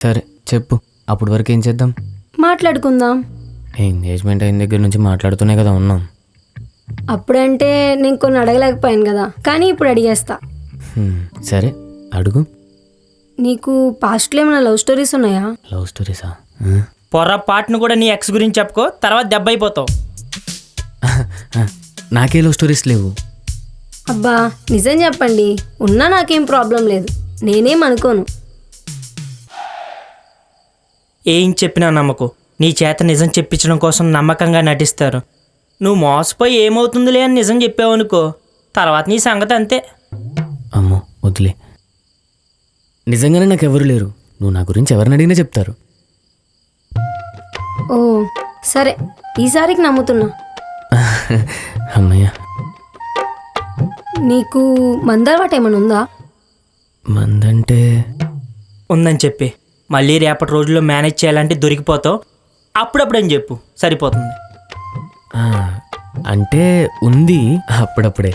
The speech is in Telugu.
సరే చెప్పు, అప్పటి వరకు ఏం చేద్దాం? మాట్లాడుకుందాం. ఎంగేజ్మెంట్ అయిన దగ్గర నుంచి మాట్లాడుతూనే కదా ఉన్నాం. అప్పుడంటే నేను కొన్ని అడగలేకపోయాను కదా, కానీ ఇప్పుడు అడిగేస్తా. సరే అడుగు. నీకు పాస్ట్లో ఏమైనా లవ్ స్టోరీస్ ఉన్నాయా? లవ్ స్టోరీసా? పొర్రపాటును కూడా నీ ఎక్స్ గురించి చెప్పుకో, తర్వాత దెబ్బ అయిపోతావు. నాకే లవ్ స్టోరీస్ లేవు. అబ్బా నిజం చెప్పండి, ఉన్నా నాకేం ప్రాబ్లం లేదు, నేనేం అనుకోను. ఏం చెప్పినా నమ్మకు. నీ చేత నిజం చెప్పించడం కోసం నమ్మకంగా నటిస్తారు. నువ్వు మోసపోయి ఏమవుతుందిలే అని నిజం చెప్పావనుకో, తర్వాత నీ సంగతి అంతే. అమ్మో వదిలే, నిజంగానే నాకు ఎవరు లేరు. నువ్వు నా గురించి ఎవరిని అడిగినా చెప్తారు. ఓ సరే, ఈసారికి నమ్ముతున్నా. అమ్మయ్య. నీకు మందలవాటు ఏమైనా ఉందా? మందంటే ఉందని చెప్పి మళ్ళీ రేపటి రోజుల్లో మేనేజ్ చేయాలంటే దొరికిపోతావు. అప్పుడప్పుడని చెప్పు, సరిపోతుంది. అంటే ఉంది అప్పుడప్పుడే.